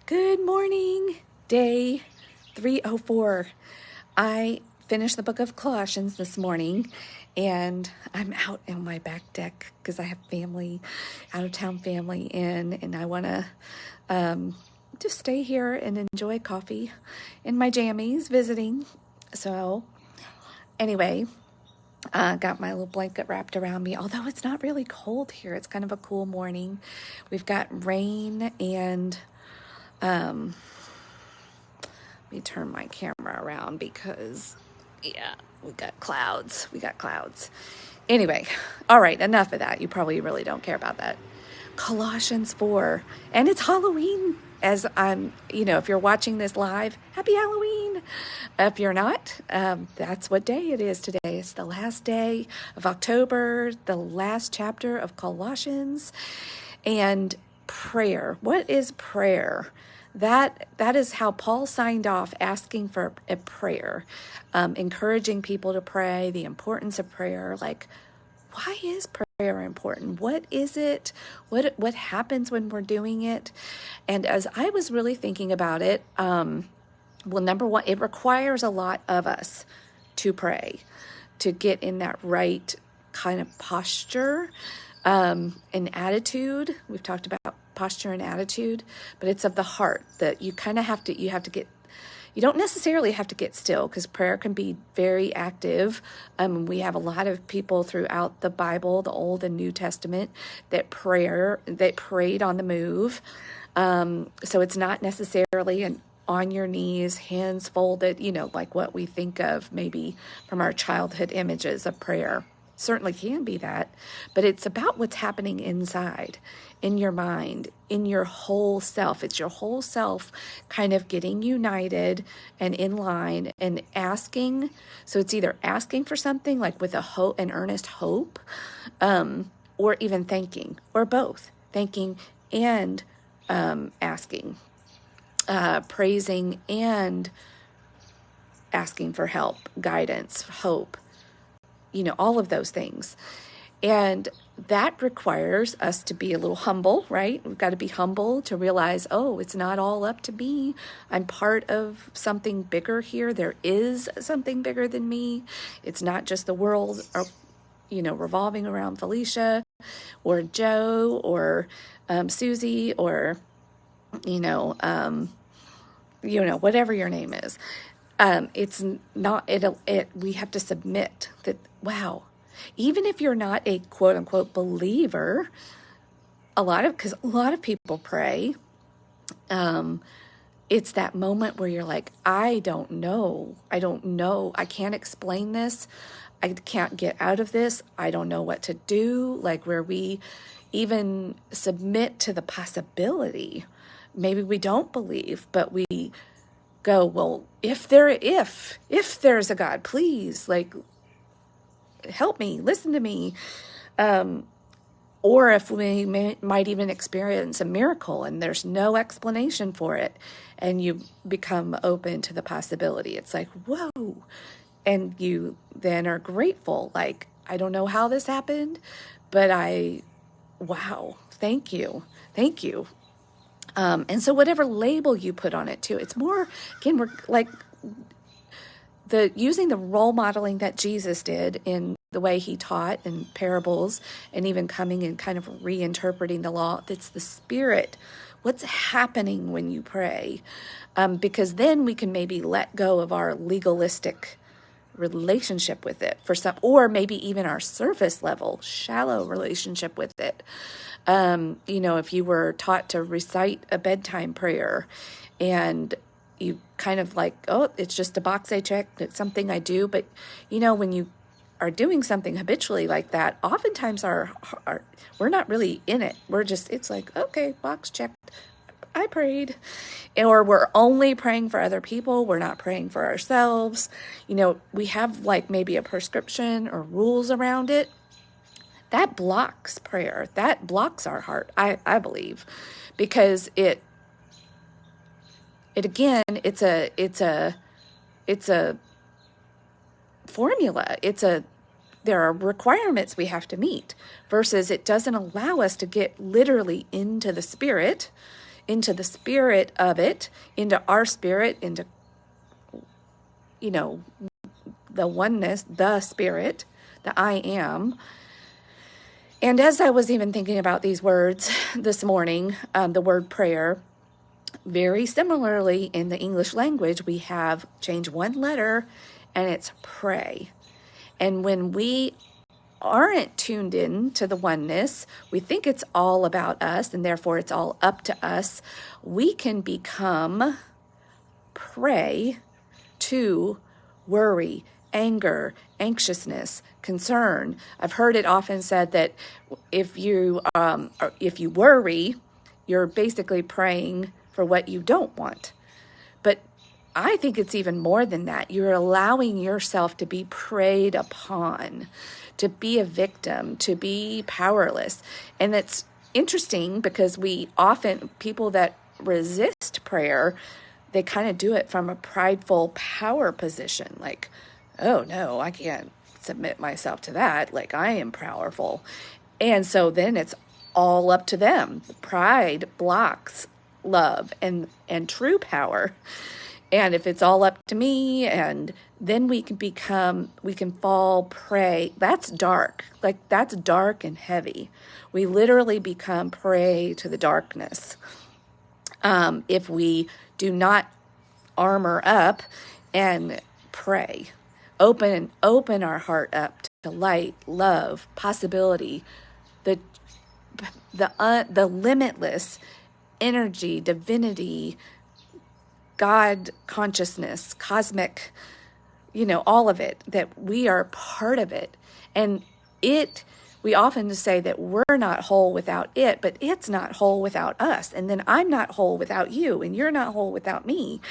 Good morning, day 304. I finished the book of Colossians this morning, and I'm out on my back deck because I have family, out-of-town family in, and I want to just stay here and enjoy coffee and my jammies visiting. So anyway, got my little blanket wrapped around me, although it's not really cold here. It's kind of a cool morning. We've got rain and let me turn my camera around because, yeah, we got clouds. Anyway, all right, enough of that. You probably really don't care about that. Colossians 4, and it's Halloween. As I'm, if you're watching this live, happy Halloween. If you're not, that's what day it is today. It's the last day of October, the last chapter of Colossians. And prayer. What is prayer? That is how Paul signed off, asking for a prayer, encouraging people to pray, the importance of prayer. Like, why is prayer important? What is it? What happens when we're doing it? And as I was really thinking about it, well, number one, it requires a lot of us to pray, to get in that right kind of posture and attitude. We've talked about posture and attitude, but it's of the heart that you kind of have to get. You don't necessarily have to get still, because prayer can be very active. We have a lot of people throughout the Bible, the Old and New Testament, that prayed on the move. So it's not necessarily an on your knees, hands folded, like what we think of maybe from our childhood images of prayer. Certainly can be that, but it's about what's happening inside, in your mind, in your whole self. It's your whole self kind of getting united and in line and asking. So it's either asking for something like with an earnest hope, or even thanking, or both, thanking and asking, praising and asking for help, guidance, hope. All of those things. And that requires us to be a little humble, right? We've got to be humble to realize, it's not all up to me. I'm part of something bigger here. There is something bigger than me. It's not just the world, revolving around Felicia or Joe or Susie or, whatever your name is. It's not, we have to submit that, wow, even if you're not a quote unquote believer, because a lot of people pray, it's that moment where you're like, I don't know, I can't explain this, I can't get out of this, I don't know what to do, like where we even submit to the possibility. Maybe we don't believe, but we go, well, if there's a God, please, like, help me, listen to me. Or if we might even experience a miracle and there's no explanation for it, and you become open to the possibility. It's like, whoa. And you then are grateful. Like, I don't know how this happened, but wow, thank you. And so whatever label you put on it too, it's more, again, we're like using the role modeling that Jesus did in the way he taught in parables, and even coming and kind of reinterpreting the law. That's the Spirit. What's happening when you pray? Because then we can maybe let go of our legalistic relationship with it or maybe even our surface level, shallow relationship with it. If you were taught to recite a bedtime prayer and you kind of like, it's just a box I check, it's something I do. But, when you are doing something habitually like that, oftentimes we're not really in it. It's like, okay, box checked, I prayed. Or we're only praying for other people. We're not praying for ourselves. We have like maybe a prescription or rules around it. That blocks prayer. That blocks our heart, I believe, because it's a formula. There are requirements we have to meet, versus it doesn't allow us to get literally into the Spirit, into the spirit of it, into our spirit, into, the oneness, the spirit, the I am. And as I was even thinking about these words this morning, the word prayer, very similarly in the English language, we have changed one letter and it's pray. And when we aren't tuned in to the oneness, we think it's all about us and therefore it's all up to us. We can become prey to worry, anger, anxiousness, concern. I've heard it often said that if you worry, you're basically praying for what you don't want. But I think it's even more than that. You're allowing yourself to be preyed upon, to be a victim, to be powerless. And it's interesting because people that resist prayer, they kind of do it from a prideful power position. Like, oh no, I can't submit myself to that. Like, I am powerful. And so then it's all up to them. Pride blocks love and true power. And if it's all up to me, and then we can fall prey. That's dark. Like, that's dark and heavy. We literally become prey to the darkness. If we do not armor up and pray, open our heart up to light, love, possibility, the limitless energy, divinity, God consciousness, cosmic, all of it, that we are part of it. And we often say that we're not whole without it, but it's not whole without us. And then I'm not whole without you, and you're not whole without me.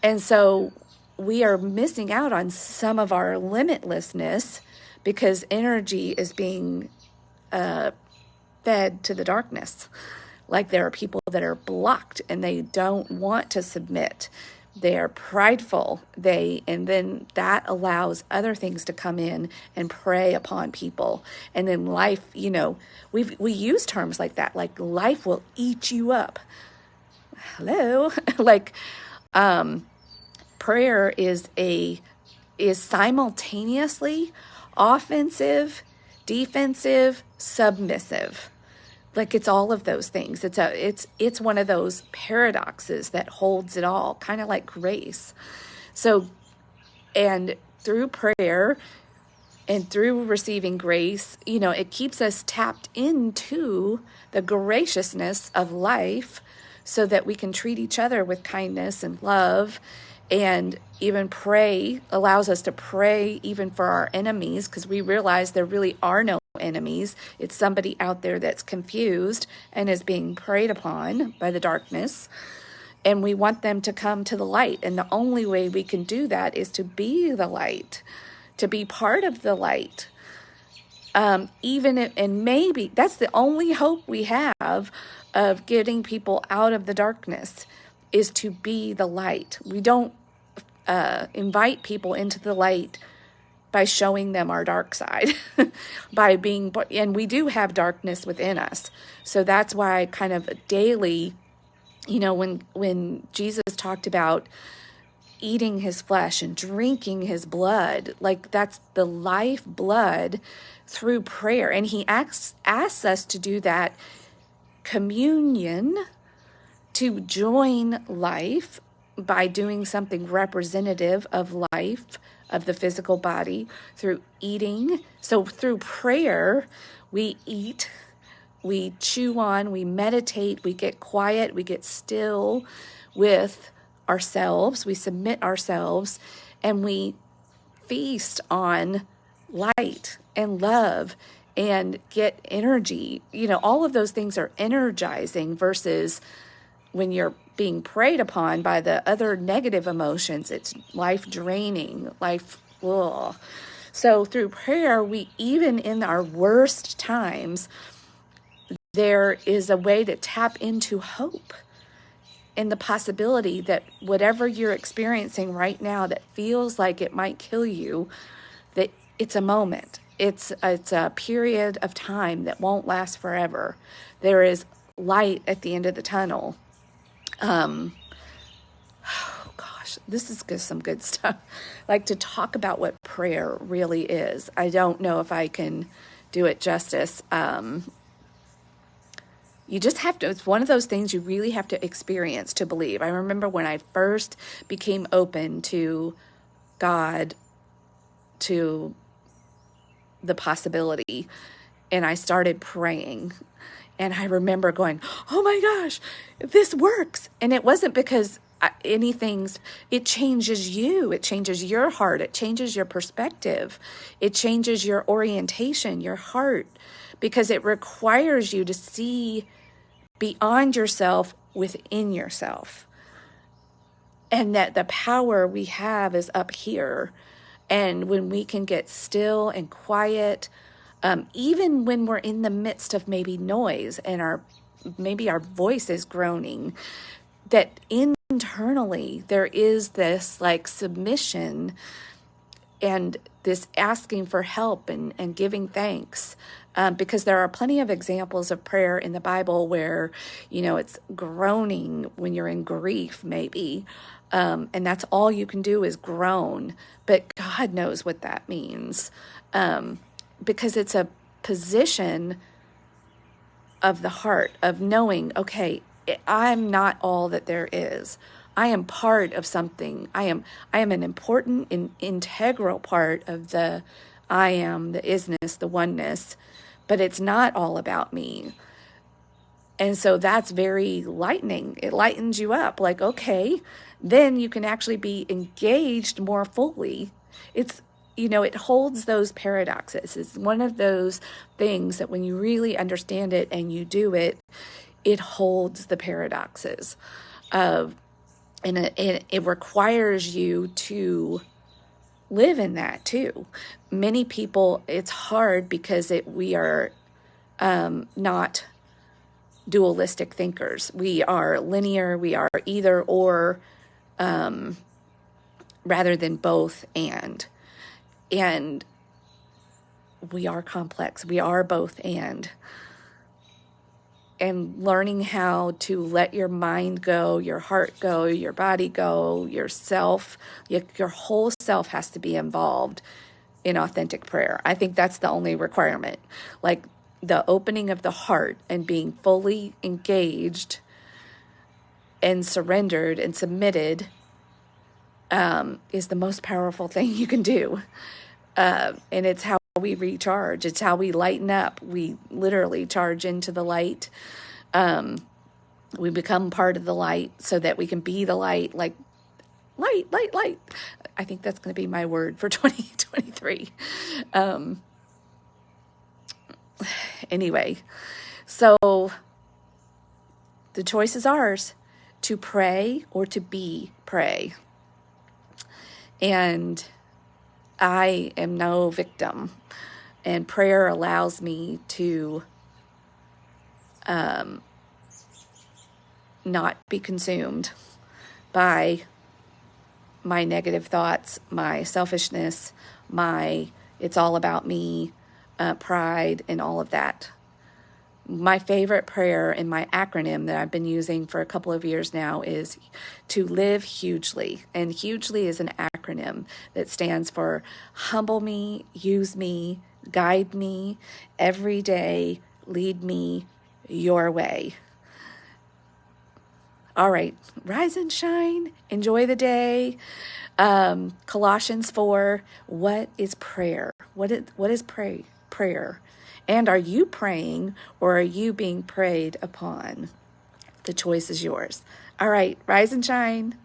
And so we are missing out on some of our limitlessness because energy is being fed to the darkness. Like, there are people that are blocked and they don't want to submit. They are prideful. And then that allows other things to come in and prey upon people. And then life, we use terms like that, like life will eat you up. Hello. Like, prayer is simultaneously offensive, defensive, submissive. Like, it's all of those things. It's one of those paradoxes that holds it all, kind of like grace. So, and through prayer and through receiving grace, it keeps us tapped into the graciousness of life so that we can treat each other with kindness and love, and even pray, allows us to pray even for our enemies, because we realize there really are no enemies. It's somebody out there that's confused and is being preyed upon by the darkness, and we want them to come to the light. And the only way we can do that is to be the light, to be part of the light. And maybe that's the only hope we have of getting people out of the darkness, is to be the light. We don't invite people into the light by showing them our dark side, and we do have darkness within us. So that's why kind of daily, when Jesus talked about eating his flesh and drinking his blood, like, that's the life blood through prayer. And he asks us to do that communion, to join life by doing something representative of life, of the physical body, through eating. So through prayer, we eat, we chew on, we meditate, we get quiet, we get still with ourselves, we submit ourselves, and we feast on light and love and get energy. All of those things are energizing, versus when you're being preyed upon by the other negative emotions, it's life draining, ugh. So through prayer, even in our worst times, there is a way to tap into hope and the possibility that whatever you're experiencing right now that feels like it might kill you, that it's a moment. It's a period of time that won't last forever. There is light at the end of the tunnel. Oh gosh, this is some good stuff. Like to talk about what prayer really is. I don't know if I can do it justice. You just have to, it's one of those things you really have to experience to believe. I remember when I first became open to God, to the possibility, and I started praying. And I remember going, oh my gosh, this works. And it wasn't because it changes you. It changes your heart. It changes your perspective. It changes your orientation, your heart, because it requires you to see beyond yourself within yourself. And that the power we have is up here. And when we can get still and quiet, even when we're in the midst of maybe noise and maybe our voice is groaning, that internally there is this like submission and this asking for help and giving thanks. Because there are plenty of examples of prayer in the Bible where, it's groaning when you're in grief, maybe. And that's all you can do is groan. But God knows what that means. Because it's a position of the heart of knowing, okay, I'm not all that there is. I am part of something. I am an important and integral part of the I am, the isness, the oneness, but it's not all about me. And so that's very lightening. It lightens you up. Like, okay, then you can actually be engaged more fully. It holds those paradoxes. It's one of those things that when you really understand it and you do it, it holds the paradoxes. And it requires you to live in that too. Many people, it's hard because we are not dualistic thinkers. We are linear. We are either or rather than both and. And we are complex. We are both and. And learning how to let your mind go, your heart go, your body go, yourself, your whole self has to be involved in authentic prayer. I think that's the only requirement. Like the opening of the heart and being fully engaged and surrendered and submitted is the most powerful thing you can do. And it's how we recharge. It's how we lighten up. We literally charge into the light. We become part of the light so that we can be the light, like light. I think that's going to be my word for 2023. Anyway, so the choice is ours to pray or to pray. And I am no victim, and prayer allows me to not be consumed by my negative thoughts, my selfishness, it's all about me, pride, and all of that. My favorite prayer and my acronym that I've been using for a couple of years now is to live hugely. And hugely is an acronym that stands for humble me, use me, guide me, every day, lead me your way. All right, rise and shine. Enjoy the day. Colossians 4, what is prayer? What is prayer? And are you praying or are you being prayed upon? The choice is yours. All right, rise and shine.